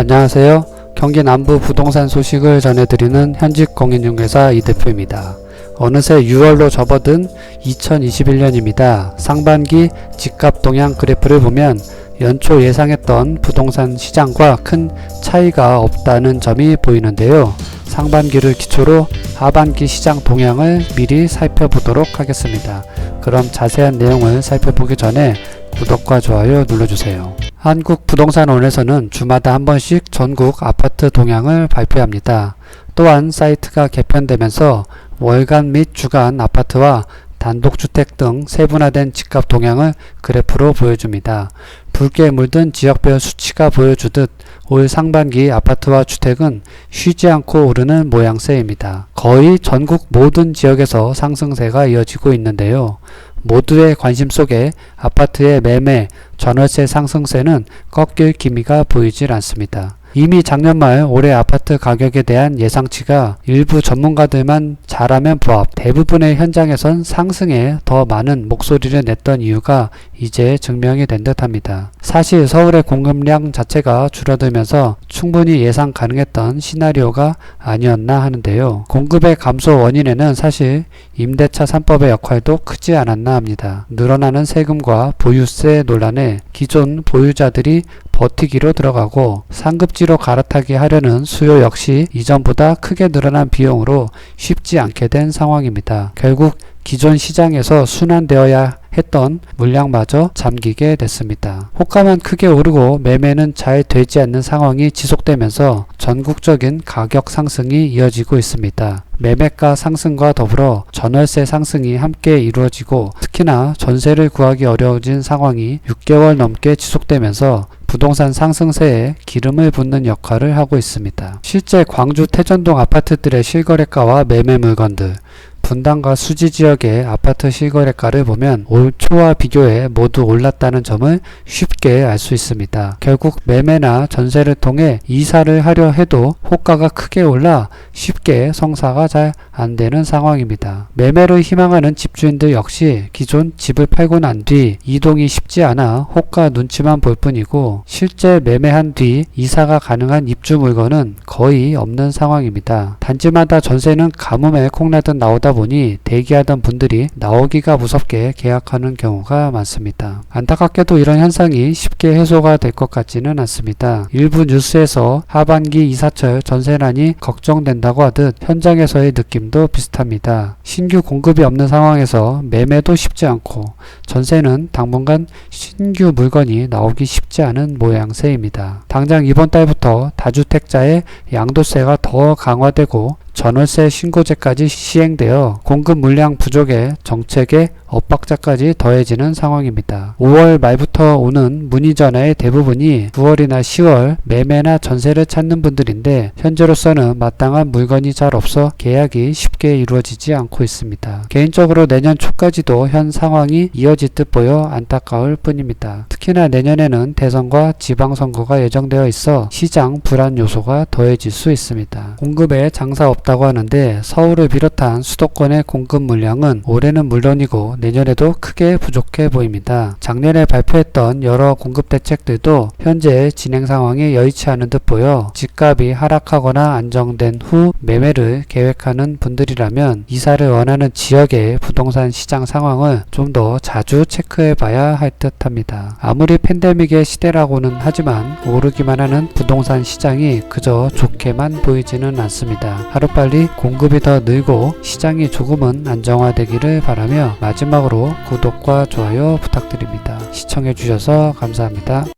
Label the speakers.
Speaker 1: 안녕하세요. 경기 남부 부동산 소식을 전해드리는 현직 공인중개사 이대표입니다. 어느새 6월로 접어든 2021년입니다. 상반기 집값 동향 그래프를 보면 연초 예상했던 부동산 시장과 큰 차이가 없다는 점이 보이는데요. 상반기를 기초로 하반기 시장 동향을 미리 살펴보도록 하겠습니다. 그럼 자세한 내용을 살펴보기 전에 구독과 좋아요 눌러주세요. 한국부동산원에서는 주마다 한 번씩 전국 아파트 동향을 발표합니다. 또한 사이트가 개편되면서 월간 및 주간 아파트와 단독주택 등 세분화된 집값 동향을 그래프로 보여줍니다. 붉게 물든 지역별 수치가 보여주듯 올 상반기 아파트와 주택은 쉬지 않고 오르는 모양새입니다. 거의 전국 모든 지역에서 상승세가 이어지고 있는데요. 모두의 관심 속에 아파트의 매매, 전월세 상승세는 꺾일 기미가 보이질 않습니다. 이미 작년 말 올해 아파트 가격에 대한 예상치가 일부 전문가들만 잘하면 부합, 대부분의 현장에선 상승에 더 많은 목소리를 냈던 이유가 이제 증명이 된 듯합니다. 사실 서울의 공급량 자체가 줄어들면서 충분히 예상 가능했던 시나리오가 아니었나 하는데요. 공급의 감소 원인에는 사실 임대차 3법의 역할도 크지 않았나 합니다. 늘어나는 세금과 보유세 논란에 기존 보유자들이 버티기로 들어가고 상급지로 갈아타게 하려는 수요 역시 이전보다 크게 늘어난 비용으로 쉽지 않게 된 상황입니다. 결국 기존 시장에서 순환되어야 했던 물량마저 잠기게 됐습니다. 호가만 크게 오르고 매매는 잘 되지 않는 상황이 지속되면서 전국적인 가격 상승이 이어지고 있습니다. 매매가 상승과 더불어 전월세 상승이 함께 이루어지고 특히나 전세를 구하기 어려워진 상황이 6개월 넘게 지속되면서 부동산 상승세에 기름을 붓는 역할을 하고 있습니다. 실제 광주 태전동 아파트들의 실거래가와 매매 물건들, 분당과 수지 지역의 아파트 실거래가를 보면 올 초와 비교해 모두 올랐다는 점을 쉽게 알 수 있습니다. 결국 매매나 전세를 통해 이사를 하려 해도 호가가 크게 올라 쉽게 성사가 잘 안되는 상황입니다. 매매를 희망하는 집주인들 역시 기존 집을 팔고 난 뒤 이동이 쉽지 않아 호가 눈치만 볼 뿐이고 실제 매매한 뒤 이사가 가능한 입주 물건은 거의 없는 상황입니다. 단지마다 전세는 가뭄에 콩나듯 나오다 보니 대기하던 분들이 나오기가 무섭게 계약하는 경우가 많습니다. 안타깝게도 이런 현상이 쉽게 해소가 될 것 같지는 않습니다. 일부 뉴스에서 하반기 이사철 전세난이 걱정된다고 하듯 현장에서의 느낌도 비슷합니다. 신규 공급이 없는 상황에서 매매도 쉽지 않고 전세는 당분간 신규 물건이 나오기 쉽지 않은 모양새입니다. 당장 이번 달부터 다주택자의 양도세가 더 강화되고 전월세 신고제까지 시행되어 공급 물량 부족에 정책의 엇박자까지 더해지는 상황입니다. 5월 말부터 오는 문의 전화의 대부분이 9월이나 10월 매매나 전세를 찾는 분들인데 현재로서는 마땅한 물건이 잘 없어 계약이 쉽게 이루어지지 않고 있습니다. 개인적으로 내년 초까지도 현 상황이 이어질 듯 보여 안타까울 뿐입니다. 특히나 내년에는 대선과 지방선거가 예정되어 있어 시장 불안 요소가 더해질 수 있습니다. 공급에 장사 없다고 하는데 서울을 비롯한 수도권의 공급 물량은 올해는 물론이고 내년에도 크게 부족해 보입니다. 작년에 발표했던 여러 공급 대책들도 현재 진행 상황이 여의치 않은 듯 보여 집값이 하락하거나 안정된 후 매매를 계획하는 분들이라면 이사를 원하는 지역의 부동산 시장 상황을 좀 더 자주 체크해 봐야 할 듯 합니다. 아무리 팬데믹의 시대라고는 하지만 오르기만 하는 부동산 시장이 그저 좋게만 보이지는 않습니다. 하루빨리 공급이 더 늘고 시장이 조금은 안정화되기를 바라며 마지막으로 구독과 좋아요 부탁드립니다. 시청해 주셔서 감사합니다.